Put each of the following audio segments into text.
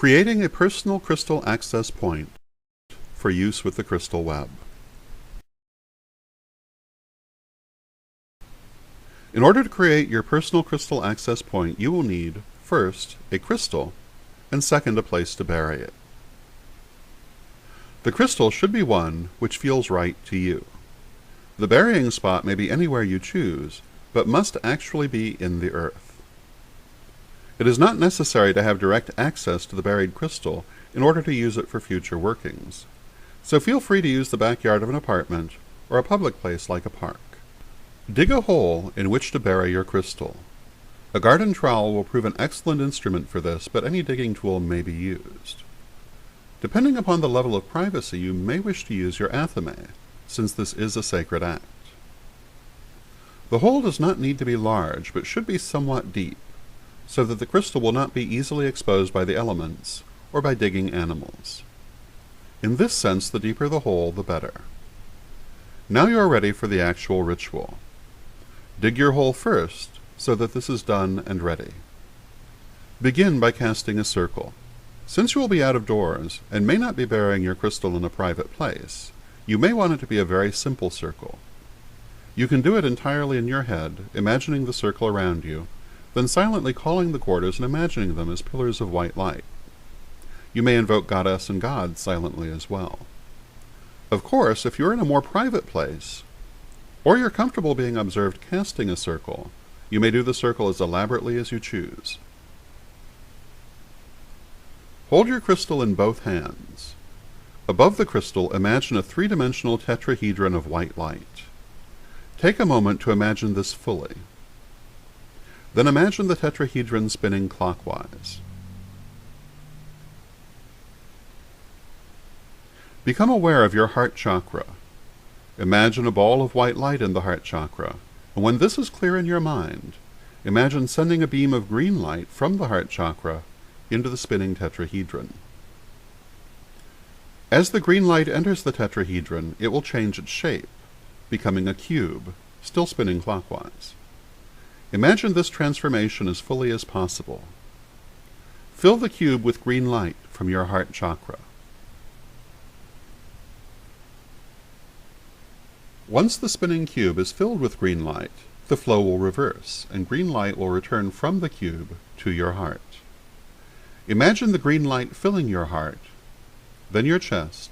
Creating a personal crystal access point for use with the crystal web. In order to create your personal crystal access point, you will need, first, a crystal, and second, a place to bury it. The crystal should be one which feels right to you. The burying spot may be anywhere you choose, but must actually be in the earth. It is not necessary to have direct access to the buried crystal in order to use it for future workings, so feel free to use the backyard of an apartment or a public place like a park. Dig a hole in which to bury your crystal. A garden trowel will prove an excellent instrument for this, but any digging tool may be used. Depending upon the level of privacy, you may wish to use your athame, since this is a sacred act. The hole does not need to be large, but should be somewhat deep, so that the crystal will not be easily exposed by the elements or by digging animals. In this sense, the deeper the hole, the better. Now you are ready for the actual ritual. Dig your hole first, so that this is done and ready. Begin by casting a circle. Since you will be out of doors, and may not be burying your crystal in a private place, you may want it to be a very simple circle. You can do it entirely in your head, imagining the circle around you, then silently calling the quarters and imagining them as pillars of white light. You may invoke goddess and god silently as well. Of course, if you're in a more private place, or you're comfortable being observed casting a circle, you may do the circle as elaborately as you choose. Hold your crystal in both hands. Above the crystal, imagine a three-dimensional tetrahedron of white light. Take a moment to imagine this fully. Then imagine the tetrahedron spinning clockwise. Become aware of your heart chakra. Imagine a ball of white light in the heart chakra, and when this is clear in your mind, imagine sending a beam of green light from the heart chakra into the spinning tetrahedron. As the green light enters the tetrahedron, it will change its shape, becoming a cube, still spinning clockwise. Imagine this transformation as fully as possible. Fill the cube with green light from your heart chakra. Once the spinning cube is filled with green light, the flow will reverse, and green light will return from the cube to your heart. Imagine the green light filling your heart, then your chest,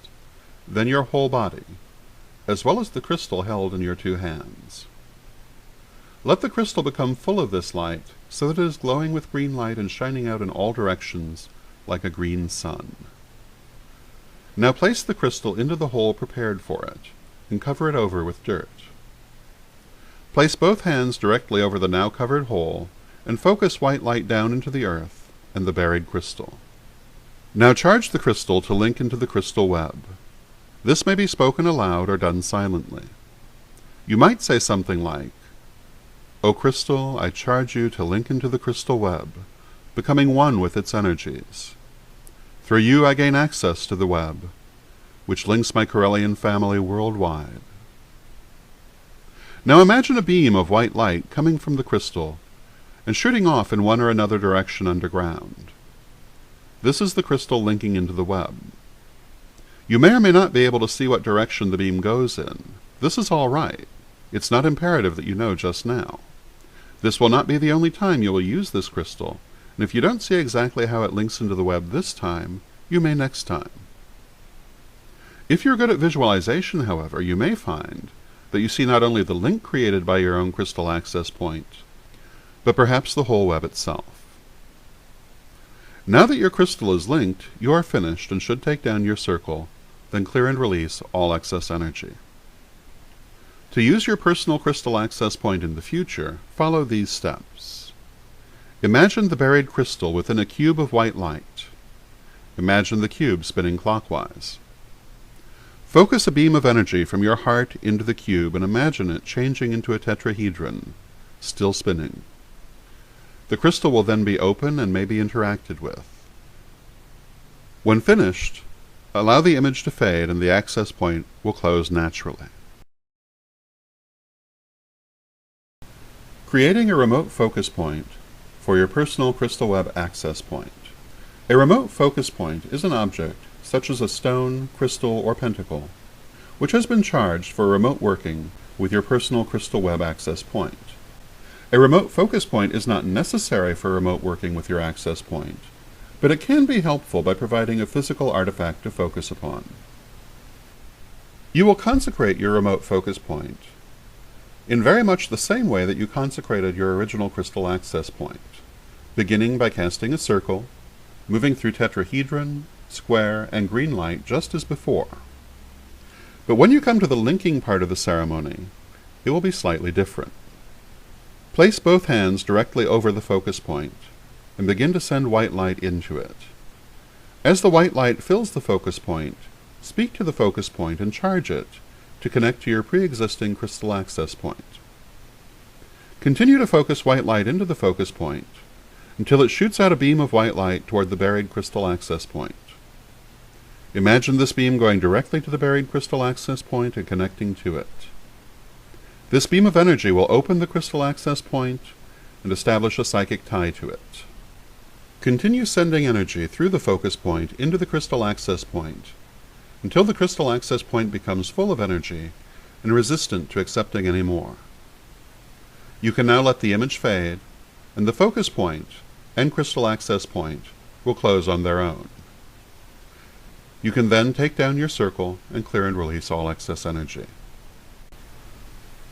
then your whole body, as well as the crystal held in your two hands. Let the crystal become full of this light, so that it is glowing with green light and shining out in all directions like a green sun. Now place the crystal into the hole prepared for it, and cover it over with dirt. Place both hands directly over the now covered hole, and focus white light down into the earth and the buried crystal. Now charge the crystal to link into the crystal web. This may be spoken aloud or done silently. You might say something like, "O crystal, I charge you to link into the crystal web, becoming one with its energies. Through you I gain access to the web, which links my Corellian family worldwide." Now imagine a beam of white light coming from the crystal and shooting off in one or another direction underground. This is the crystal linking into the web. You may or may not be able to see what direction the beam goes in. This is all right. It's not imperative that you know just now. This will not be the only time you will use this crystal, and if you don't see exactly how it links into the web this time, you may next time. If you're good at visualization, however, you may find that you see not only the link created by your own crystal access point, but perhaps the whole web itself. Now that your crystal is linked, you are finished and should take down your circle, then clear and release all excess energy. To use your personal crystal access point in the future, follow these steps. Imagine the buried crystal within a cube of white light. Imagine the cube spinning clockwise. Focus a beam of energy from your heart into the cube and imagine it changing into a tetrahedron, still spinning. The crystal will then be open and may be interacted with. When finished, allow the image to fade and the access point will close naturally. Creating a remote focus point for your personal crystal web access point. A remote focus point is an object, such as a stone, crystal, or pentacle, which has been charged for remote working with your personal Crystal Web access point. A remote focus point is not necessary for remote working with your access point, but it can be helpful by providing a physical artifact to focus upon. You will consecrate your remote focus point in very much the same way that you consecrated your original crystal access point, beginning by casting a circle, moving through tetrahedron, square, and green light just as before. But when you come to the linking part of the ceremony, it will be slightly different. Place both hands directly over the focus point and begin to send white light into it. As the white light fills the focus point, speak to the focus point and charge it to connect to your pre-existing crystal access point. Continue to focus white light into the focus point until it shoots out a beam of white light toward the buried crystal access point. Imagine this beam going directly to the buried crystal access point and connecting to it. This beam of energy will open the crystal access point and establish a psychic tie to it. Continue sending energy through the focus point into the crystal access point until the crystal access point becomes full of energy and resistant to accepting any more. You can now let the image fade, and the focus point and crystal access point will close on their own. You can then take down your circle and clear and release all excess energy.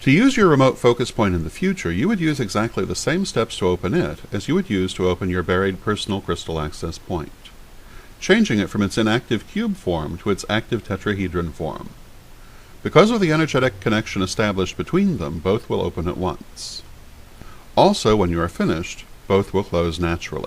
To use your remote focus point in the future, you would use exactly the same steps to open it as you would use to open your buried personal crystal access point, changing it from its inactive cube form to its active tetrahedron form. Because of the energetic connection established between them, both will open at once. Also, when you are finished, both will close naturally.